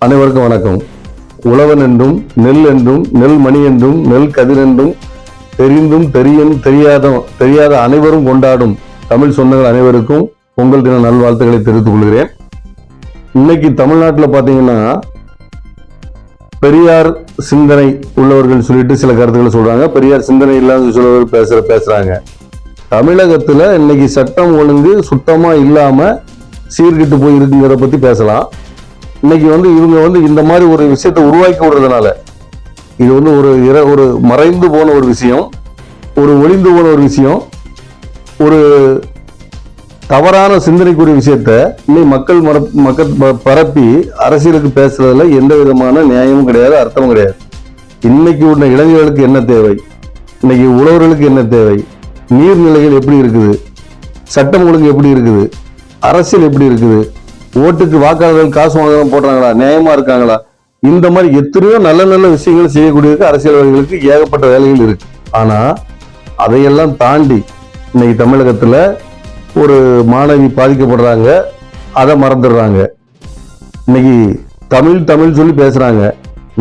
அனைவருக்கும் வணக்கம். உழவன் என்றும் நெல் என்றும் நெல் மணி என்றும் நெல் கதிர் என்றும் தெரிந்தும் தெரியாத அனைவரும் கொண்டாடும் தமிழ் சொந்தங்கள் அனைவருக்கும் பொங்கல் தின நல்வாழ்த்துக்களை தெரிவித்துக் கொள்கிறேன். இன்னைக்கு தமிழ்நாட்டில் பார்த்தீங்கன்னா பெரியார் சிந்தனை உள்ளவர்கள் சொல்லிட்டு சில கருத்துக்களை சொல்றாங்க. பெரியார் சிந்தனை இல்லாத சிலவர் பேசுறாங்க. தமிழகத்துல இன்னைக்கு சட்டம் ஒழுங்கு சுத்தமா இல்லாம சீர்கிட்டு போய் இருக்குங்கிறத பத்தி பேசலாம். இன்னைக்கு இவங்க இந்த மாதிரி ஒரு விஷயத்தை உருவாக்கி விடுறதுனால இது ஒரு மறைந்து போன ஒரு விஷயம், ஒரு ஒளிந்து போன ஒரு விஷயம், ஒரு தவறான சிந்தனைக்குரிய விஷயத்த இன்னைக்கு மக்கள் பரப்பி அரசியலுக்கு பேசுறதுல எந்த விதமான நியாயமும் கிடையாது, அர்த்தமும் கிடையாது. இன்னைக்கு உள்ள இளைஞர்களுக்கு என்ன தேவை, இன்னைக்கு உழவர்களுக்கு என்ன தேவை, நீர்நிலைகள் எப்படி இருக்குது, சட்டம் ஒழுங்கு எப்படி இருக்குது, அரசியல் எப்படி இருக்குது, ஓட்டுக்கு வாக்காளர்கள் காசு வாங்க போடுறாங்களா, நியாயமா இருக்காங்களா, இந்த மாதிரி எத்தனையோ நல்ல நல்ல விஷயங்கள் செய்யக்கூடியதுக்கு அரசியல்வாதிகளுக்கு ஏகப்பட்ட வேலைகள் இருக்கு. ஆனா அதையெல்லாம் தாண்டி இன்னைக்கு தமிழகத்துல ஒரு மாணவி பாதிக்கப்படுறாங்க, அதை மறந்துடுறாங்க. இன்னைக்கு தமிழ் சொல்லி பேசுறாங்க.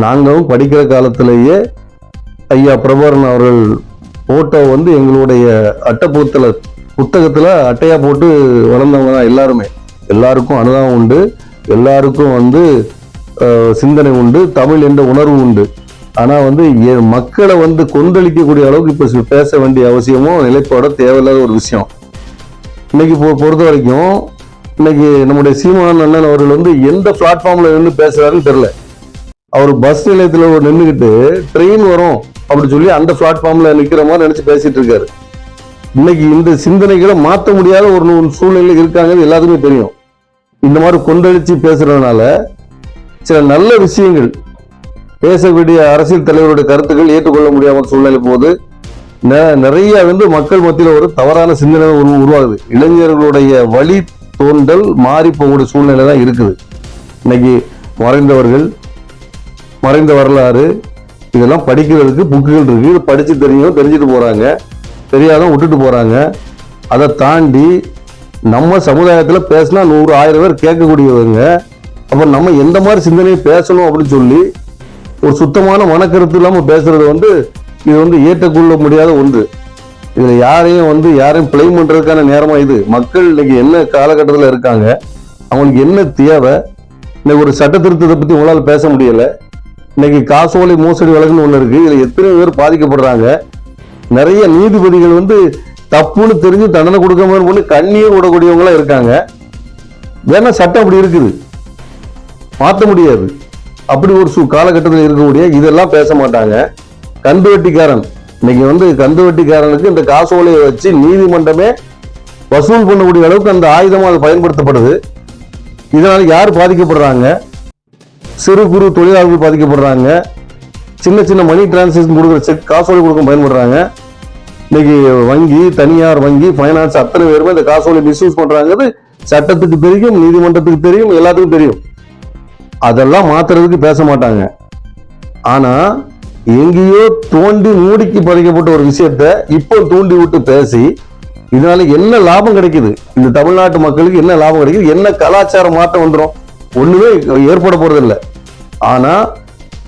நாங்களும் படிக்கிற காலத்திலேயே ஐயா பிரபாகரன் அவர்கள் போட்டோ எங்களுடைய புத்தகத்துல அட்டையா போட்டு வளர்ந்தவங்க தான் எல்லாருமே. எல்லாருக்கும் அனுதாபம் உண்டு, எல்லாருக்கும் சிந்தனை உண்டு, தமிழ் என்ற உணர்வு உண்டு. ஆனா மக்களை கொந்தளிக்கக்கூடிய அளவுக்கு இப்ப பேச வேண்டிய அவசியமும் நிலைப்பாட தேவையில்லாத ஒரு விஷயம். இன்னைக்கு பொறுத்த வரைக்கும் இன்னைக்கு நம்முடைய சீமான் அண்ணன் அவர்கள் எந்த பிளாட்ஃபார்ம்ல நின்று பேசுறாருன்னு தெரியல. அவர் பஸ் நிலையத்துல நின்றுகிட்டு ட்ரெயின் வரும் அப்படி சொல்லி அந்த பிளாட்ஃபார்ம்ல நிக்கிற மாதிரி நினைச்சு பேசிட்டு இருக்காரு. இன்னைக்கு இந்த சிந்தனைகளை மாற்ற முடியாத ஒரு சூழ்நிலை இருக்காங்க, எல்லாத்துக்குமே தெரியும். இந்த மாதிரி கொந்தளிச்சு பேசுறதுனால சில நல்ல விஷயங்கள் பேசக்கூடிய அரசியல் தலைவருடைய கருத்துக்கள் ஏற்றுக்கொள்ள முடியாமல் சூழ்நிலை போது நிறைய மக்கள் மத்தியில் ஒரு தவறான சிந்தனை உருவாகுது. இளைஞர்களுடைய வழி தோன்றல் மாறி போகக்கூடிய சூழ்நிலை தான் இருக்குது. இன்னைக்கு மறைந்தவர்கள், மறைந்த வரலாறு இதெல்லாம் படிக்கிறதுக்கு புக்குகள் இருக்கு, படிச்சு தெரிஞ்சுட்டு போறாங்க, தெரியாதான் விட்டுட்டு போறாங்க. அதை தாண்டி நம்ம சமுதாயத்துல பேசினா 100,000 பேர் கேட்கக்கூடியவங்க. அப்ப நம்ம எந்த மாதிரி சிந்தனையை பேசணும் அப்படின்னு சொல்லி ஒரு சுத்தமான மனக்கருத்து இல்லாம பேசுறது இது ஏற்றுக்கொள்ள முடியாத ஒன்று. இதுல யாரையும் பிளேம் பண்றதுக்கான நேரமா இது. மக்கள் இன்னைக்கு என்ன காலகட்டத்தில் இருக்காங்க, அவங்களுக்கு என்ன தேவை, இன்னைக்கு ஒரு சட்ட திருத்தத்தை பத்தி உங்களால பேச முடியல. இன்னைக்கு காசோலை மோசடி வழக்குன்னு ஒண்ணு இருக்கு, இதுல எத்தனை பேர் பாதிக்கப்படுறாங்க. நிறைய நீதிபதிகள் தப்புன்னு தெரிஞ்சு தண்டனை கொடுக்காம கண்ணீர் விடக்கூடியவங்களா இருக்காங்க. வேணா சட்டம் அப்படி இருக்குது, மாற்ற முடியாது. அப்படி ஒரு காலகட்டத்தில் இருக்கக்கூடிய இதெல்லாம் பேச மாட்டாங்க. கந்து வட்டிக்காரன் இன்னைக்கு கந்து வட்டிக்காரனுக்கு இந்த காசோலையை வச்சு நீதிமன்றமே வசூல் பண்ணக்கூடிய அளவுக்கு அந்த ஆயுதமா அது பயன்படுத்தப்படுது. இதனால யார் பாதிக்கப்படுறாங்க? சிறு குறு தொழிலாளர்கள் பாதிக்கப்படுறாங்க. சின்ன சின்ன மணி டிரான்சாக்ஷன் கொடுக்குற செக் காசோலை கொடுக்க பயன்படுறாங்க. இன்னைக்கு வங்கி, தனியார் வங்கி, பைனான்ஸ் அத்தனை பேருமே இந்த காசோலை மிஸ்யூஸ் பண்றாங்க. சட்டத்துக்கு தெரியும், நீதிமன்றத்துக்கு தெரியும், எல்லாத்துக்கும் தெரியும். அதெல்லாம் மாத்துறதுக்கு பேச மாட்டாங்க. ஆனா எங்கேயோ தோண்டி மூடிக்கு பதிக்கப்பட்ட ஒரு விஷயத்த இப்போ தூண்டி விட்டு பேசி இதனால என்ன லாபம் கிடைக்குது, இந்த தமிழ்நாட்டு மக்களுக்கு என்ன லாபம் கிடைக்குது, என்ன கலாச்சார மாற்றம் வந்துடும், ஒண்ணுமே ஏற்பட போறது இல்லை. ஆனா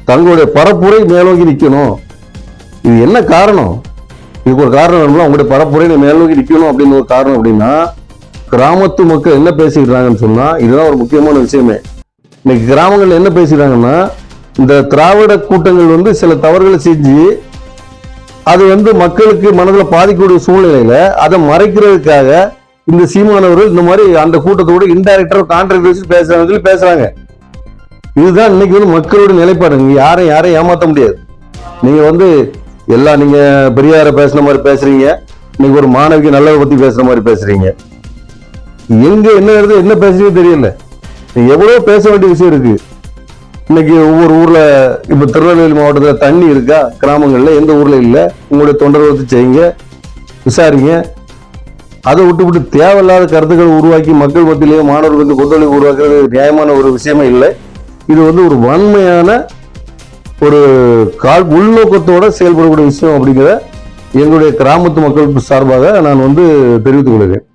தங்களுடைய பரப்புரை மேலோங்கி நிற்கணும். இது என்ன காரணம்? இதுக்கு ஒரு காரணம் வேணும்னா உங்களுடைய பரப்புரை மேலோங்கி நிற்கணும் அப்படின்னு ஒரு காரணம். அப்படின்னா கிராமத்து மக்கள் என்ன பேசிக்கிறாங்கன்னு சொன்னா இதுதான் ஒரு முக்கியமான விஷயமே. இன்னைக்கு கிராமங்கள்ல என்ன பேசிக்கிறாங்கன்னா, இந்த திராவிட கூட்டங்கள் சில தவறுகளை செஞ்சு அது மக்களுக்கு மனதில் பாதிக்கக்கூடிய சூழ்நிலையில அதை மறைக்கிறதுக்காக இந்த சீமானவர்கள் இந்த மாதிரி அந்த கூட்டத்தோடு இன்டைரக்டா கான்ட்ராக்ட் பேசுறாங்க. இதுதான் இன்னைக்கு மக்களுடைய நிலைப்பாடு. நீங்க யாரையும் ஏமாற்ற முடியாது. நீங்க எல்லாம் நீங்க பெரியார பேசுன மாதிரி பேசுறீங்க, இன்னைக்கு ஒரு மாணவிக்கு நல்லதை பத்தி பேசுற மாதிரி பேசுறீங்க. எங்க என்ன பேசுறீங்க தெரியல. நீங்க எவ்வளவு பேச வேண்டிய விஷயம் இருக்கு. இன்னைக்கு ஒவ்வொரு ஊர்ல இப்ப திருநெல்வேலி மாவட்டத்துல தண்ணி இருக்கா, கிராமங்கள்ல எந்த ஊர்ல இல்ல, உங்களுடைய தொண்டரை வச்சு செய்யுங்க, விசாரிங்க. அதை விட்டு தேவையில்லாத கருத்துக்களை உருவாக்கி மக்கள் மத்தியிலேயே மாணவர்களுக்கு கொந்தளிப்பு உருவாக்குறது நியாயமான ஒரு விஷயமே இல்லை. இது ஒரு வன்மையான ஒரு உள்நோக்கத்தோட செயல்படக்கூடிய விஷயம் அப்படிங்கிற எங்களுடைய கிராமத்து மக்களுக்கு சார்பாக நான் தெரிவித்துக் கொள்கிறேன்.